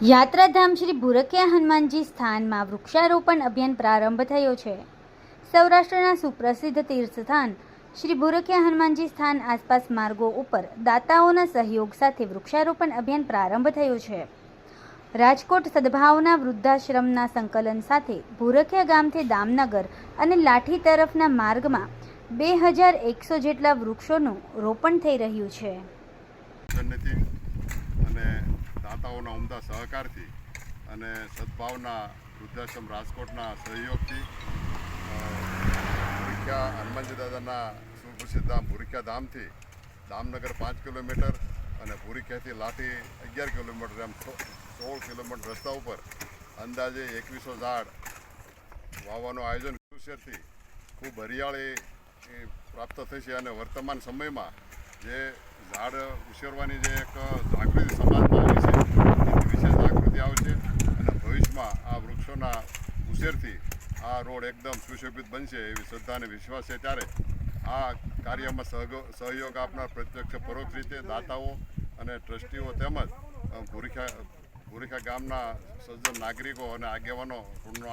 યાત્રાધામ શ્રી ભૂરખિયા હનુમાનજી સ્થાનમાં વૃક્ષારોપણ અભિયાન પ્રારંભ થયો છે। સૌરાષ્ટ્રના સુપ્રસિદ્ધ તીર્થસ્થાન શ્રી ભૂરખિયા હનુમાનજી સ્થાન આસપાસ માર્ગો ઉપર દાતાઓના સહયોગ સાથે વૃક્ષારોપણ અભિયાન પ્રારંભ થયો છે। રાજકોટ સદભાવના વૃદ્ધાશ્રમના સંકલન સાથે ભૂરખિયા ગામથી દામનગર અને લાઠી તરફના માર્ગમાં 2100 જેટલા વૃક્ષોનું રોપણ થઈ રહ્યું છે। દાતાઓના ઉમદા સહકારથી અને સદભાવના વૃદ્ધાશ્રમ રાજકોટના સહયોગથી ભૂરખિયા હનુમાનજી દાદાના સુપ્રસિદ્ધ ધામ ભૂરખિયા ધામથી દામનગર 5 કિલોમીટર અને ભૂરખિયાથી લાઠી 11 કિલોમીટર એમ 16 કિલોમીટર રસ્તા ઉપર અંદાજે 2100 ઝાડ વાવવાનું આયોજન શહેરથી ખૂબ હરિયાળી પ્રાપ્ત થશે અને વર્તમાન સમયમાં જે ઝાડ ઉછેરવાની જે એક જાગૃતિ સમાજમાં આવી છે એની વિશેષ જાગૃતિ આવશે અને ભવિષ્યમાં આ વૃક્ષોના ઉછેરથી આ રોડ એકદમ સુશોભિત બનશે એવી શ્રદ્ધા અને વિશ્વાસ છે। ત્યારે આ કાર્યમાં સહયોગ આપનાર પ્રત્યક્ષ પરોક્ષ રીતે દાતાઓ અને ટ્રસ્ટીઓ તેમજ ભૂરખિયા ગામના સજ્જન નાગરિકો અને આગેવાનો પૂર્ણ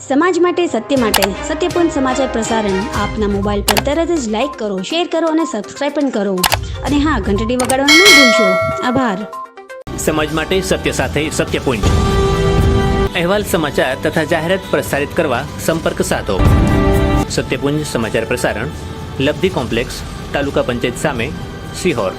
સમાજ માટે સત્યપૂર્ણ સમાચાર પ્રસારણ આપના મોબાઈલ પર તરત જ લાઈક કરો, શેર કરો અને સબસ્ક્રાઇબ પણ કરો અને હા, ઘંટડી વગાડવાનું ન ભૂલશો। આભાર। સમાજ માટે સત્ય સાથે સત્યપૂર્ણ અહેવાલ, સમાચાર તથા જાહેરાત પ્રસારિત કરવા સંપર્ક સાધો। સત્યપૂર્ણ સમાચાર પ્રસારણ, લબ્ધિ કોમ્પ્લેક્સ, તાલુકા પંચાયત સામે, સિહોર।